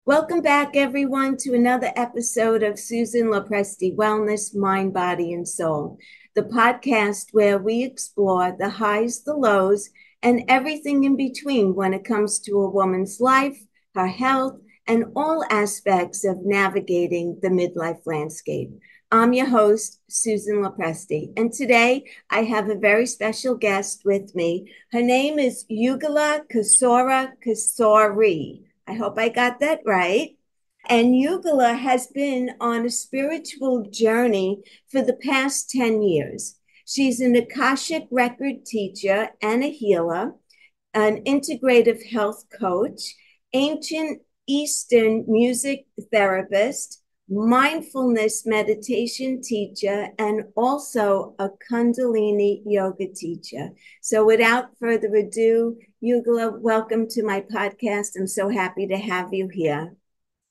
Welcome back, everyone, to another episode of Susan Lopresti Wellness, Mind, Body, and Soul, the podcast where we explore the highs, the lows, and everything in between when it comes to a woman's life, her health, and all aspects of navigating the midlife landscape. I'm your host, Susan Lopresti, and today I have a very special guest with me. Her name is Yugala Kishora Kishori. I hope I got that right. And Yugala has been on a spiritual journey for the past 10 years. She's an Akashic record teacher and a healer, an integrative health coach, ancient Eastern music therapist, mindfulness meditation teacher, and also a Kundalini yoga teacher. So without further ado, Yugala, welcome to my podcast. I'm so happy to have you here.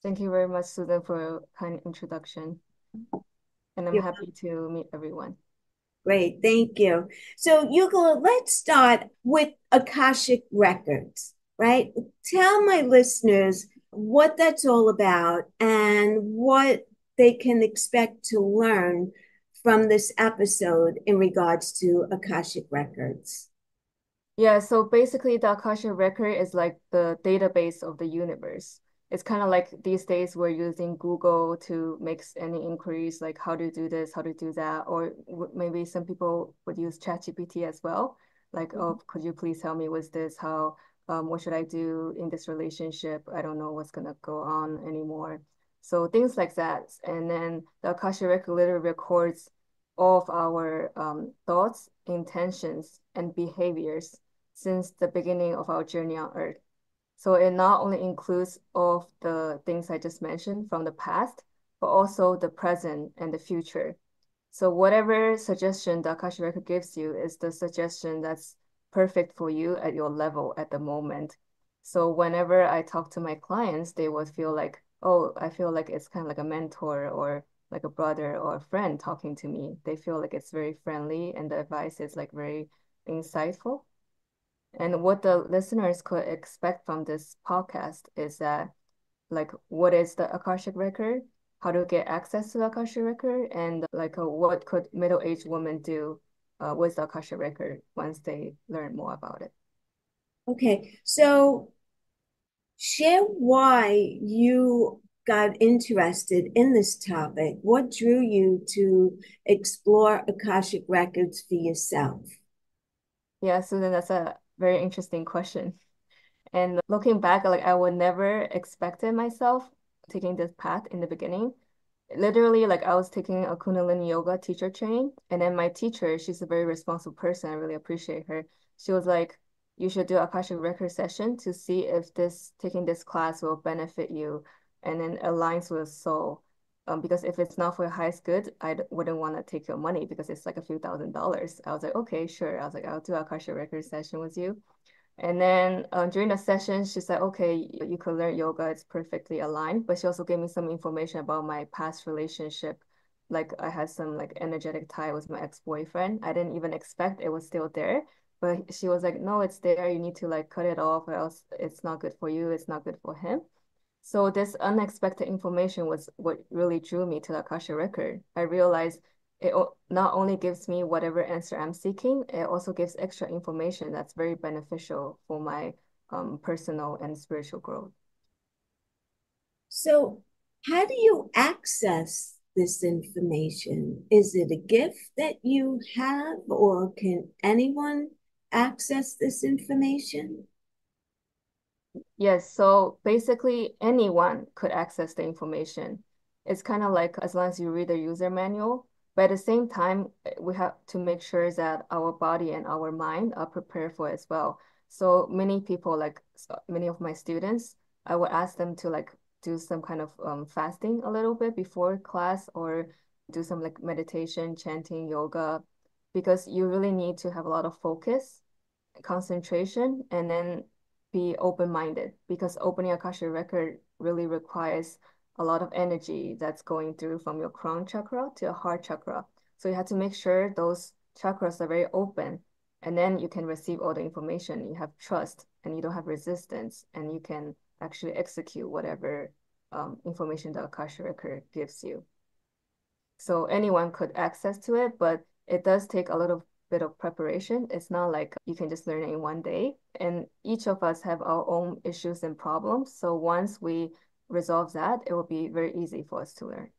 Thank you very much, Susan, for your kind introduction. And I'm You're happy to meet everyone. great. Thank you. So, Yugala, let's start with Akashic Records, right? Tell my listeners what that's all about and what they can expect to learn from this episode in regards to Akashic Records. Yeah, so basically the Akashic Record is like the database of the universe. It's kind of like these days we're using Google to make any inquiries, like how to do this, how to do that, or maybe some people would use ChatGPT as well. Like, oh, could you please help me with this? What should I do in this relationship? I don't know what's gonna go on anymore. So things like that. And then the Akashic Record literally records all of our thoughts, intentions, and behaviors since the beginning of our journey on Earth. So it not only includes all of the things I just mentioned from the past, but also the present and the future. So whatever suggestion the Akashic Record gives you is the suggestion that's perfect for you at your level at the moment. So whenever I talk to my clients, they would feel like, oh, I feel like it's kind of like a mentor or like a brother or a friend talking to me. They feel like it's very friendly and the advice is like very insightful. And what the listeners could expect from this podcast is that, like, what is the Akashic Record? How to get access to the Akashic Record? And like, what could middle-aged women do with the Akashic Record once they learn more about it? Okay, so share why you got interested in this topic. What drew you to explore Akashic Records for yourself? Yeah, so then that's a very interesting question. And looking back, like I would never expected myself taking this path in the beginning. Literally, like I was taking a Kundalini yoga teacher training, and then my teacher, she's a very responsible person. I really appreciate her. She was like, "You should do Akashic record session to see if this taking this class will benefit you, and then aligns with soul. Because if it's not for your highest good, wouldn't want to take your money because it's like a few $1,000s." I was like, "Okay, sure." I was like, "I'll do Akashic record session with you." And then during the session, she said, okay, you could learn yoga. It's perfectly aligned. But she also gave me some information about my past relationship. Like I had some like energetic tie with my ex-boyfriend. I didn't even expect it was still there. But she was like, no, it's there. You need to like cut it off or else it's not good for you. It's not good for him. So this unexpected information was what really drew me to the Akasha record. I realized not only gives me whatever answer I'm seeking, it also gives extra information that's very beneficial for my personal and spiritual growth. So, how do you access this information? Is it a gift that you have, or can anyone access this information? Yes, so basically anyone could access the information. It's kind of like as long as you read the user manual, but at the same time, we have to make sure that our body and our mind are prepared for it as well. So many people, like many of my students, I would ask them to like do some kind of fasting a little bit before class or do some like meditation, chanting, yoga, because you really need to have a lot of focus concentration and then be open-minded because opening a Akashic record really requires a lot of energy that's going through from your crown chakra to your heart chakra. So you have to make sure those chakras are very open and then you can receive all the information. You have trust and you don't have resistance and you can actually execute whatever information the Akashic record gives you. So anyone could access to it, but it does take a little bit of preparation. It's not like you can just learn it in one day. And each of us have our own issues and problems. So once we resolve that, it will be very easy for us to learn.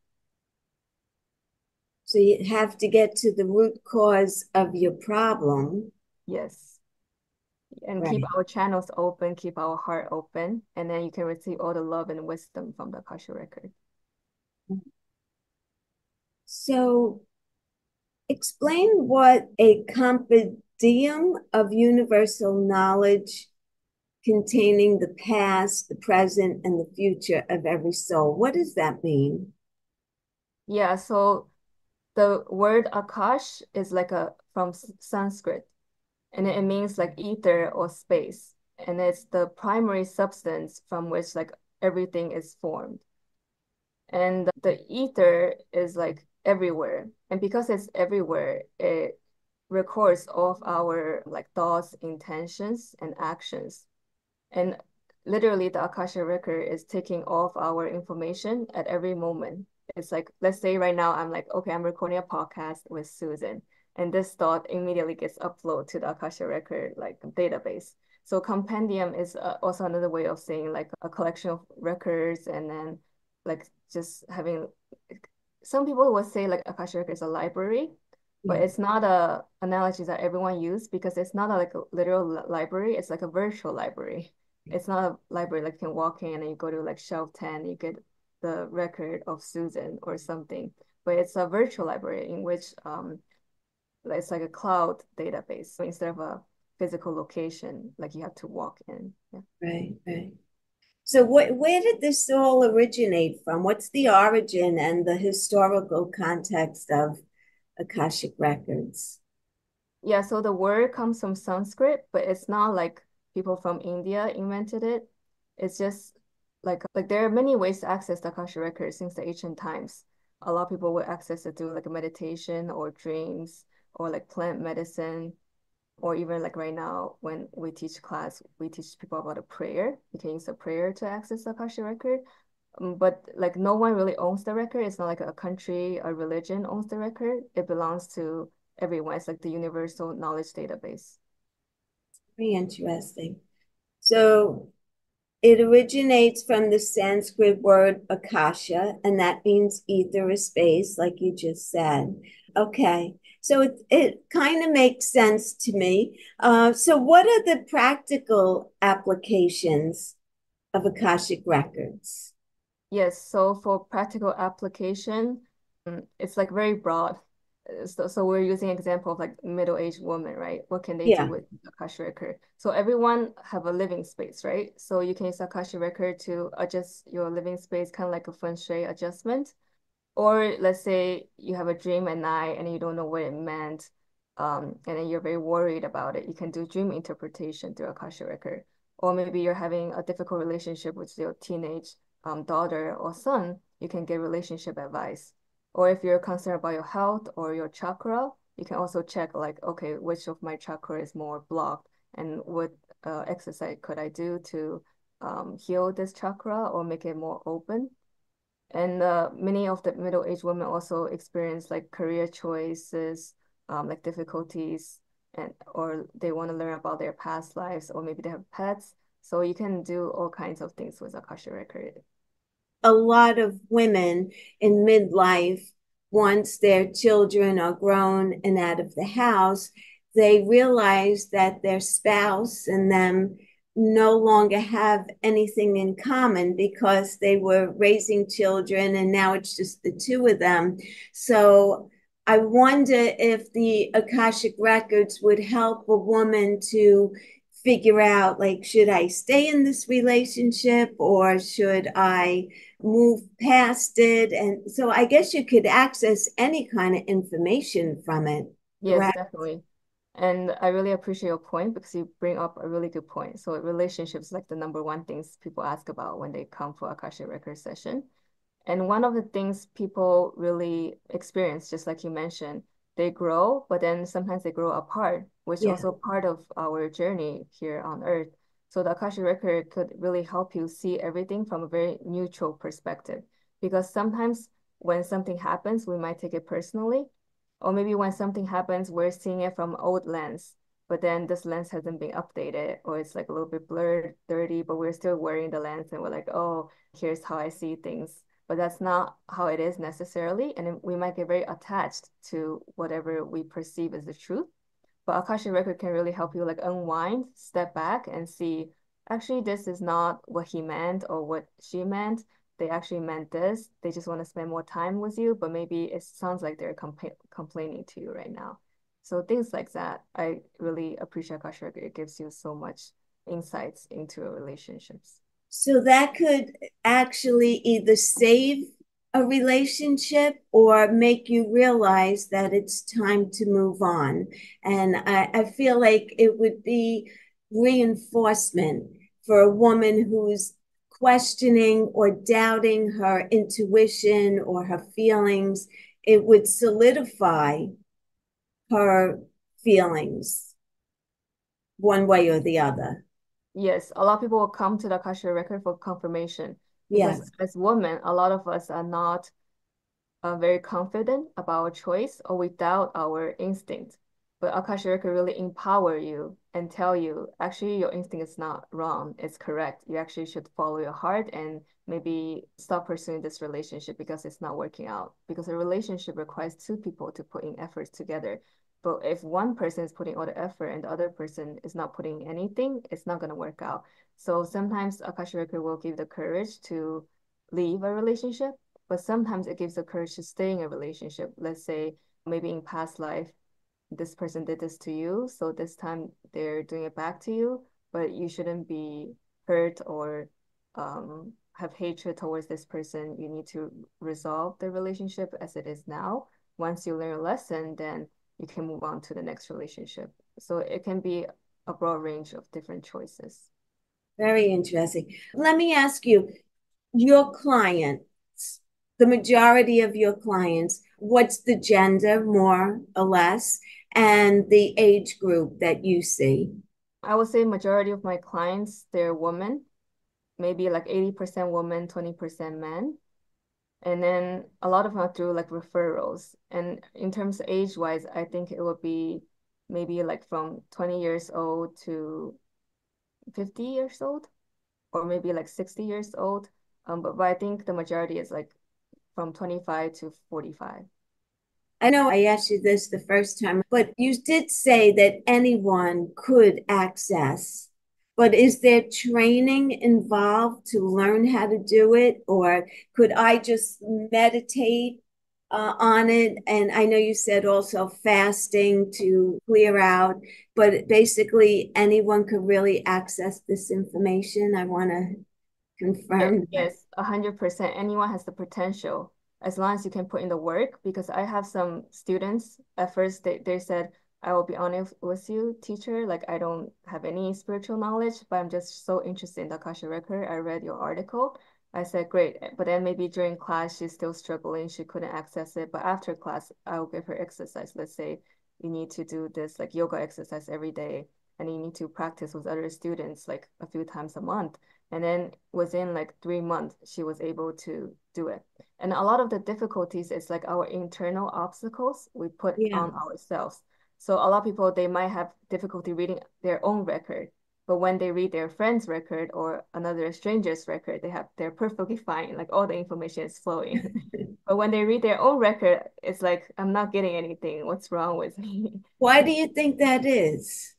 So you have to get to the root cause of your problem. Yes. And keep Right. our channels open, keep our heart open, and then you can receive all the love and wisdom from the Akashic record. So explain what a compendium of universal knowledge containing the past, the present, and the future of every soul. What does that mean? Yeah, so the word Akash is like a from Sanskrit, and it means like ether or space, and it's the primary substance from which like everything is formed. And the ether is like everywhere, and because it's everywhere, it records all of our like thoughts, intentions, and actions. And literally, the Akasha record is taking all of our information at every moment. It's like, let's say right now, I'm like, okay, I'm recording a podcast with Susan, and this thought immediately gets uploaded to the Akasha record like database. So compendium is also another way of saying like a collection of records, and then like just having. Some people would say like Akasha record is a library, but Yeah. it's not a analogy that everyone use because it's not a, like a literal library. It's like a virtual library. It's not a library like you can walk in and you go to like shelf 10, you get the record of Susan or something. But it's a virtual library in which it's like a cloud database. So instead of a physical location, like you have to walk in. Yeah. Right, right. So where did this all originate from? What's the origin and the historical context of Akashic Records? Yeah, so the word comes from Sanskrit, but it's not like people from India invented it. It's just like there are many ways to access the Akasha records since the ancient times. A lot of people would access it through like a meditation or dreams or like plant medicine, or even like right now when we teach class, we teach people about a prayer. You can use a prayer to access the Akasha record. But like no one really owns the record. It's not like a country or religion owns the record. It belongs to everyone. It's like the universal knowledge database. Very interesting. So it originates from the Sanskrit word akasha, and that means ether or space, like you just said. Okay, so it kind of makes sense to me. So, what are the practical applications of Akashic Records? Yes, so for practical application, it's like very broad. So we're using example of like middle-aged woman, right? What can they do Yeah. with Akasha record? So everyone have a living space, right? So you can use Akasha record to adjust your living space, kind of like a feng shui adjustment. Or let's say you have a dream at night and you don't know what it meant, and then you're very worried about it. You can do dream interpretation through Akasha record. Or maybe you're having a difficult relationship with your teenage daughter or son, you can get relationship advice. Or if you're concerned about your health or your chakra, you can also check like, okay, which of my chakra is more blocked and what exercise could I do to heal this chakra or make it more open? And many of the middle-aged women also experience like career choices, like difficulties, and or they want to learn about their past lives, or maybe they have pets. So you can do all kinds of things with Akasha record. A lot of women in midlife, once their children are grown and out of the house, they realize that their spouse and them no longer have anything in common because they were raising children and now it's just the two of them. So I wonder if the Akashic Records would help a woman to figure out, like, should I stay in this relationship or should I move past it? And so I guess you could access any kind of information from it, Yes, correct? definitely. And I really appreciate your point because you bring up a really good point. So relationships like the number one things people ask about when they come for Akasha record session. And one of the things people really experience, just like you mentioned, they grow, but then sometimes they grow apart, which Yeah. also part of our journey here on Earth. So the Akashic record could really help you see everything from a very neutral perspective. Because sometimes when something happens, we might take it personally, or maybe when something happens, we're seeing it from old lens, but then this lens hasn't been updated, or it's like a little bit blurred, dirty, but we're still wearing the lens and we're like, oh, here's how I see things. But that's not how it is necessarily. And we might get very attached to whatever we perceive as the truth. But Akashic Record can really help you like unwind, step back and see, actually, this is not what he meant or what she meant. They actually meant this. They just want to spend more time with you, but maybe it sounds like they're complaining to you right now. So things like that, I really appreciate Akashic Record. It gives you so much insights into relationships. So that could actually either save a relationship or make you realize that it's time to move on. And I feel like it would be reinforcement for a woman who's questioning or doubting her intuition or her feelings. It would solidify her feelings one way or the other. Yes, a lot of people will come to the Akashic Record for confirmation because Yes. as women, a lot of us are not very confident about our choice or we doubt our instinct. But Akasha could really empower you and tell you, actually, your instinct is not wrong. It's correct. You actually should follow your heart and maybe stop pursuing this relationship because it's not working out. Because a relationship requires two people to put in efforts together. But if one person is putting all the effort and the other person is not putting anything, it's not going to work out. So sometimes Akasha Record will give the courage to leave a relationship, but sometimes it gives the courage to stay in a relationship. Let's say maybe in past life, this person did this to you, so this time they're doing it back to you, but you shouldn't be hurt or have hatred towards this person. You need to resolve the relationship as it is now. Once you learn a lesson, then you can move on to the next relationship. So it can be a broad range of different choices. Very interesting. Let me ask you, your clients, the majority of your clients, what's the gender, more or less, and the age group that you see? I would say majority of my clients, they're women, maybe like 80% women, 20% men. And then a lot of them are through like referrals. And in terms of age-wise, I think it would be maybe like from 20 years old to 50 years old, or maybe like 60 years old. But I think the majority is like from 25 to 45. I know I asked you this the first time, but you did say that anyone could access. But is there training involved to learn how to do it? Or could I just meditate on it? And I know you said also fasting to clear out, but basically anyone could really access this information. I want to confirm that. Yes, 100%. Anyone has the potential as long as you can put in the work. Because I have some students, at first they said, I will be honest with you, teacher, like I don't have any spiritual knowledge, but I'm just so interested in the Akasha record. I read your article. I said, great. But then maybe during class, she's still struggling. She couldn't access it. But after class, I'll give her exercise. Let's say you need to do this like yoga exercise every day, and you need to practice with other students like a few times a month. And then within like 3 months, she was able to do it. And a lot of the difficulties is like our internal obstacles we put Yeah. on ourselves. So a lot of people, they might have difficulty reading their own record, but when they read their friend's record or another stranger's record, they're perfectly fine. Like all the information is flowing. But when they read their own record, it's like, I'm not getting anything. What's wrong with me? Why do you think that is?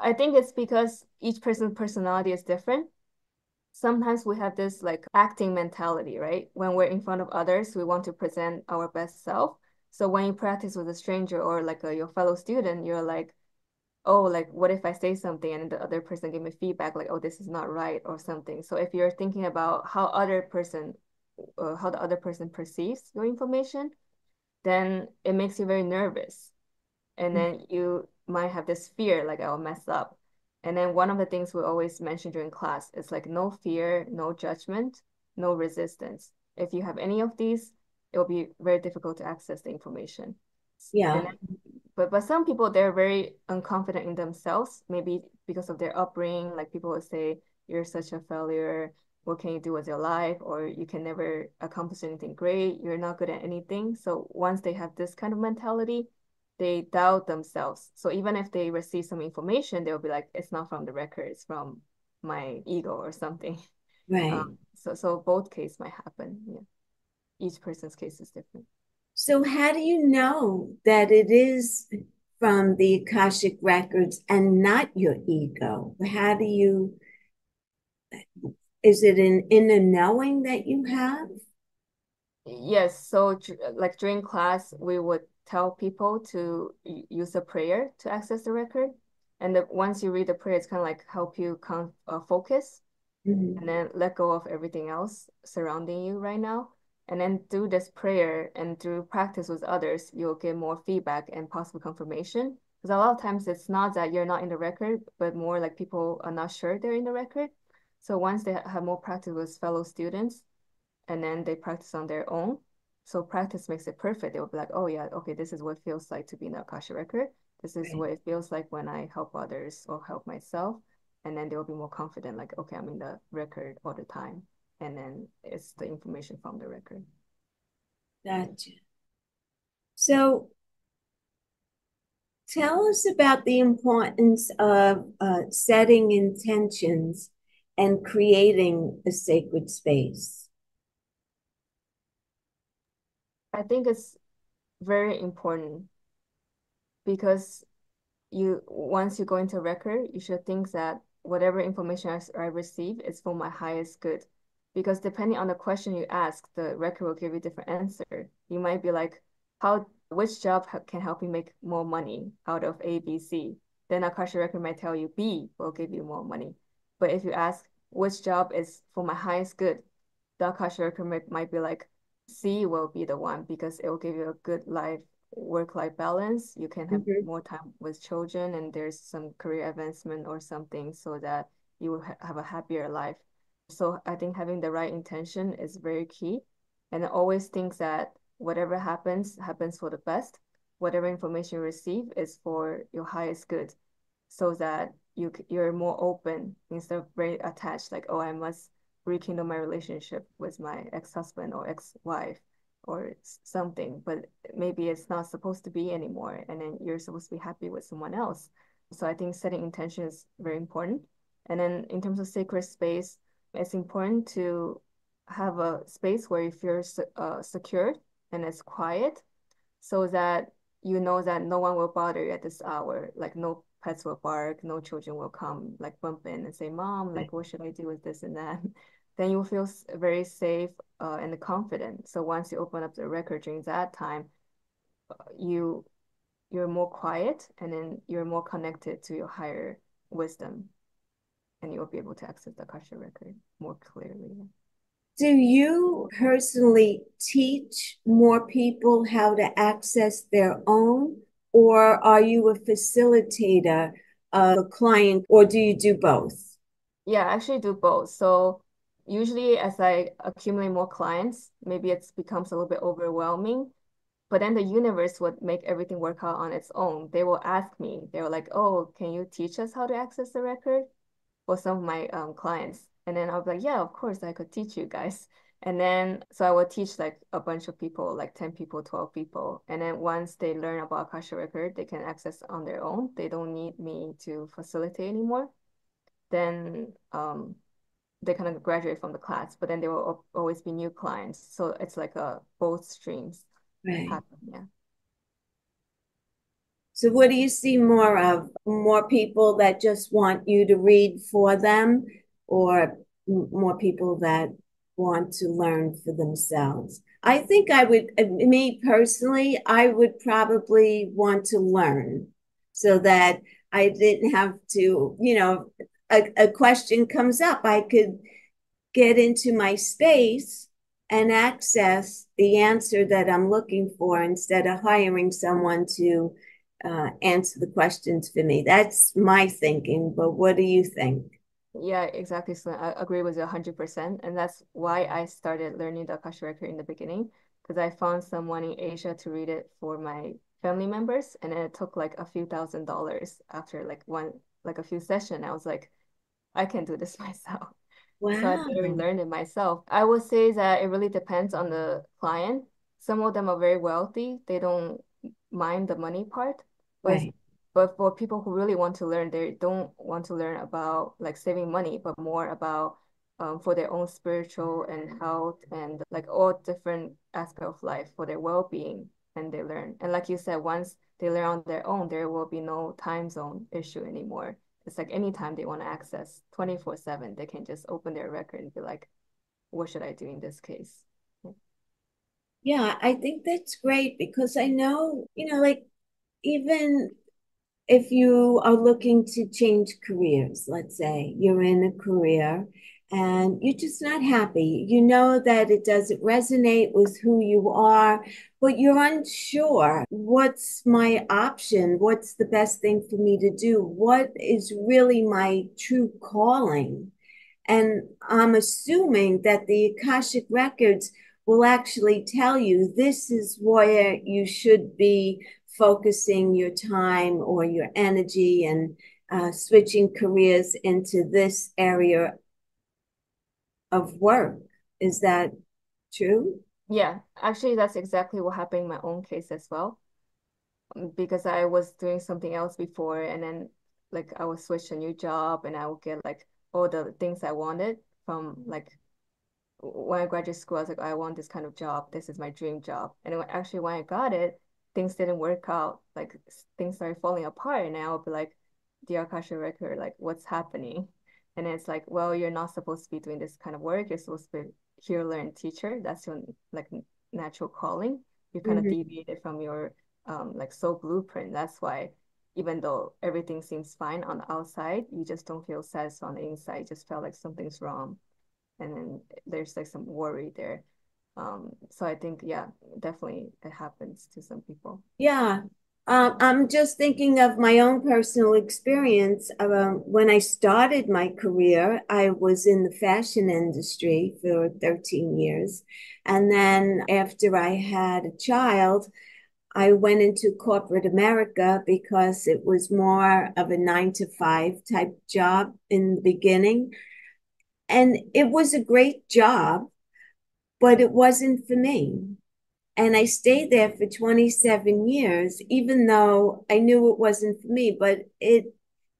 I think it's because each person's personality is different. Sometimes we have this like acting mentality, right? When we're in front of others, we want to present our best self. So when you practice with a stranger or like your fellow student, you're like, oh, like what if I say something and the other person give me feedback like, oh, this is not right or something. So if you're thinking about how the other person perceives your information, then it makes you very nervous, and then you might have this fear like I'll mess up. And then one of the things we always mention during class is like no fear, no judgment, no resistance. If you have any of these, it will be very difficult to access the information. And Yeah. But some people, they're very unconfident in themselves, maybe because of their upbringing. Like people will say, you're such a failure. What can you do with your life? Or you can never accomplish anything great. You're not good at anything. So once they have this kind of mentality, they doubt themselves. So even if they receive some information, they'll be like, it's not from the record, it's from my ego or something. Right. So both case might happen. Yeah. Each person's case is different. So how do you know that it is from the Akashic Records and not your ego? How do you, is it an inner knowing that you have? Yes, so like during class, we would tell people to use a prayer to access the record. And once you read the prayer, it's kind of like help you focus Mhm. and then let go of everything else surrounding you right now. And then through this prayer and through practice with others, you'll get more feedback and possible confirmation. Because a lot of times it's not that you're not in the record, but more like people are not sure they're in the record. So once they have more practice with fellow students, and then they practice on their own. So practice makes it perfect. They will be like, oh yeah, okay, this is what it feels like to be in the Akasha record. This is Right. what it feels like when I help others or help myself. And then they'll be more confident, like, okay, I'm in the record all the time. And then it's the information from the record. Gotcha. So tell us about the importance of setting intentions and creating a sacred space. I think it's very important because you once you go into a record, you should think that whatever information I receive is for my highest good. Because depending on the question you ask, the record will give you a different answer. You might be like, which job can help me make more money out of A, B, C? Then Akasha record might tell you B will give you more money. But if you ask, which job is for my highest good, the Akasha record might be like, C will be the one because it will give you a good life work-life balance. You can have Mhm. more time with children and there's some career advancement or something so that you will have a happier life. So I think having the right intention is very key. And I always think that whatever happens, happens for the best. Whatever information you receive is for your highest good so that you're more open instead of very attached, like, oh, I must rekindle my relationship with my ex-husband or ex-wife or something, but maybe it's not supposed to be anymore, and then you're supposed to be happy with someone else. So I think setting intention is very important. And then in terms of sacred space, it's important to have a space where you feel secured and it's quiet so that you know that no one will bother you at this hour. Like no pets will bark, no children will come like bump in and say, Mom, like what should I do with this and that? Then you will feel very safe and confident. So once you open up the record during that time, you you're more quiet and then you're more connected to your higher wisdom and you'll be able to access the Akasha record more clearly. Do you personally teach more people how to access their own, or are you a facilitator of a client, or do you do both? Yeah, I actually do both. So usually as I accumulate more clients, maybe it becomes a little bit overwhelming, but then the universe would make everything work out on its own. They will ask me, they were like, oh, can you teach us how to access the record? For some of my clients. And then I'll be like, yeah, of course I could teach you guys. And then so I would teach like a bunch of people, like 10 people, 12 people. And then once they learn about Akasha record, they can access on their own. They don't need me to facilitate anymore. Then they kind of graduate from the class, but then there will always be new clients. So it's like both streams Right. happen. Yeah. So, what do you see more of? More people that just want you to read for them, or more people that want to learn for themselves? I think I would, me personally, I would probably want to learn so that I didn't have to, a question comes up, I could get into my space and access the answer that I'm looking for instead of hiring someone to answer the questions for me. That's my thinking, but what do you think? Yeah, exactly. So I agree with you 100%. And that's why I started learning the Akasha record in the beginning, because I found someone in Asia to read it for my family members, and then it took like a few $1,000s after like a few sessions. I was like, I can do this myself. So I literally Wow. learned it myself. I would say that it really depends on the client. Some of them are very wealthy. They don't mind the money part. But Right. but for people who really want to learn, they don't want to learn about like saving money, but more about for their own spiritual and health and like all different aspects of life for their well-being. And they learn. And like you said, once they learn on their own, there will be no time zone issue anymore. It's like anytime they want to access 24/7, they can just open their record and be like, what should I do in this case? Yeah, I think that's great because I know, like even if you are looking to change careers, let's say you're in a career and you're just not happy, you know that it doesn't resonate with who you are, but you're unsure. What's my option? What's the best thing for me to do? What is really my true calling? And I'm assuming that the Akashic Records will actually tell you this is where you should be focusing your time or your energy and switching careers into this area of work. Is that true? Yeah, actually, that's exactly what happened in my own case as well. Because I was doing something else before, and then like I would switch a new job, and I would get like all the things I wanted from like when I graduated school, I was like, I want this kind of job. This is my dream job. And actually, when I got it, things didn't work out. Like things started falling apart, and I would be like, "Dear Akasha Record, like what's happening?" And it's like, well, you're not supposed to be doing this kind of work. You're supposed to be healer and teacher. That's your like natural calling. You kind of Mm-hmm. deviated from your like soul blueprint. That's why even though everything seems fine on the outside, you just don't feel satisfied on the inside. You just felt like something's wrong, and then there's like some worry there. So I think, yeah, definitely it happens to some people. Yeah. I'm just thinking of my own personal experience. When I started my career, I was in the fashion industry for 13 years. And then after I had a child, I went into corporate America because it was more of a 9 to 5 type job in the beginning. And it was a great job, but it wasn't for me. And I stayed there for 27 years, even though I knew it wasn't for me, but it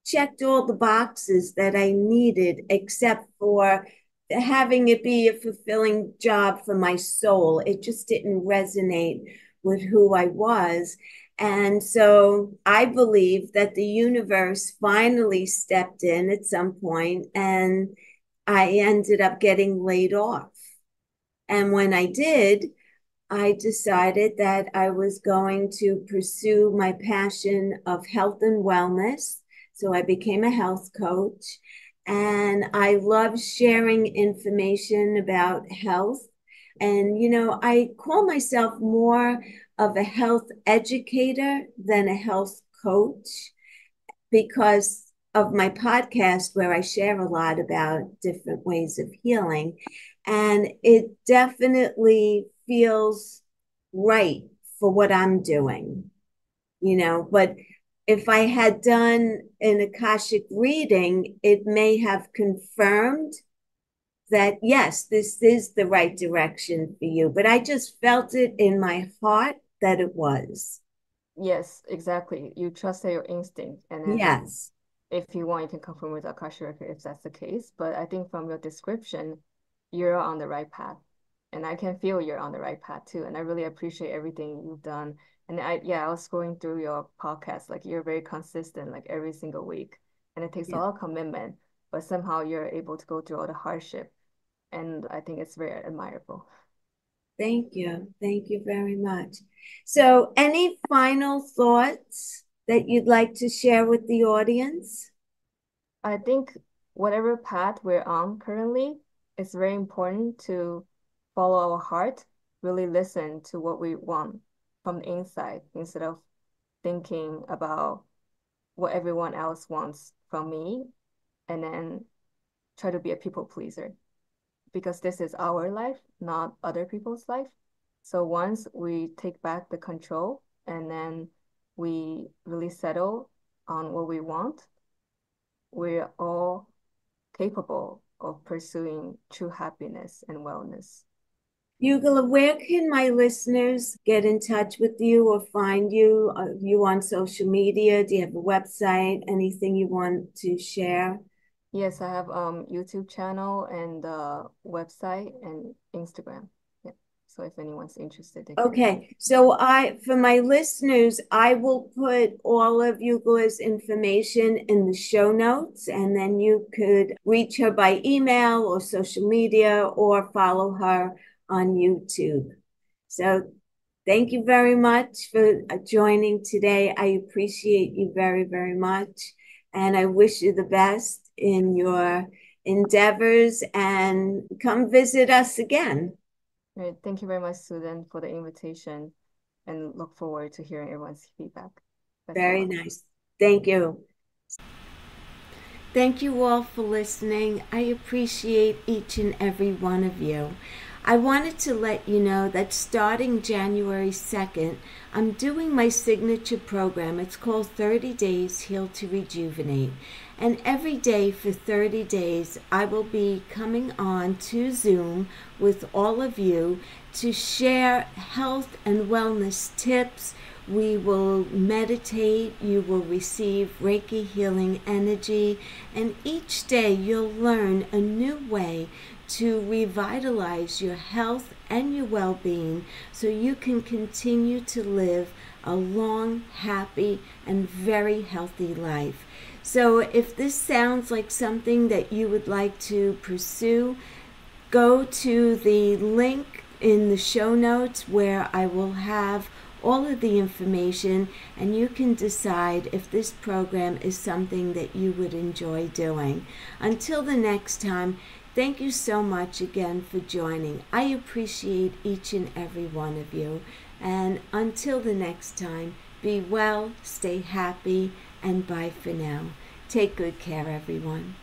checked all the boxes that I needed, except for having it be a fulfilling job for my soul. It just didn't resonate with who I was. And so I believe that the universe finally stepped in at some point, and I ended up getting laid off. And when I did, I decided that I was going to pursue my passion of health and wellness. So I became a health coach, and I love sharing information about health. And, I call myself more of a health educator than a health coach because of my podcast where I share a lot about different ways of healing. And it definitely feels right for what I'm doing, But if I had done an Akashic reading, it may have confirmed that, yes, this is the right direction for you. But I just felt it in my heart that it was. Yes, exactly. You trusted your instinct, and then Yes. if you want, you can confirm with Akasha Record if that's the case. But I think from your description, you're on the right path. And I can feel you're on the right path too. And I really appreciate everything you've done. And yeah, I was going through your podcast, like you're very consistent, like every single week. And it takes a Yeah. lot of commitment, but somehow you're able to go through all the hardship. And I think it's very admirable. Thank you. Thank you very much. So, any final thoughts that you'd like to share with the audience? I think whatever path we're on currently, it's very important to follow our heart, really listen to what we want from the inside instead of thinking about what everyone else wants from me and then try to be a people pleaser because this is our life, not other people's life. So once we take back the control and then we really settle on what we want, we're all capable of pursuing true happiness and wellness. Yugala, where can my listeners get in touch with you or find you? Are you on social media? Do you have a website? Anything you want to share? Yes, I have YouTube channel and website and Instagram. Yeah. So if anyone's interested, they can. Okay, so for my listeners, I will put all of Yugala's information in the show notes, and then you could reach her by email or social media or follow her on YouTube. So thank you very much for joining today. I appreciate you very, very much, and I wish you the best in your endeavors, and come visit us again. Right. Thank you very much, Susan, for the invitation, and look forward to hearing everyone's feedback. Best of Very luck. nice. Thank you. Thank you all for listening. I appreciate each and every one of you. I wanted to let you know that starting January 2nd, I'm doing my signature program. It's called 30 Days Heal to Rejuvenate. And every day for 30 days, I will be coming on to Zoom with all of you to share health and wellness tips. We will meditate, you will receive Reiki healing energy, and each day you'll learn a new way to revitalize your health and your well-being so you can continue to live a long, happy, and very healthy life. So if this sounds like something that you would like to pursue, go to the link in the show notes where I will have all of the information, and you can decide if this program is something that you would enjoy doing. Until the next time, thank you so much again for joining. I appreciate each and every one of you. And until the next time, be well, stay happy, and bye for now. Take good care, everyone.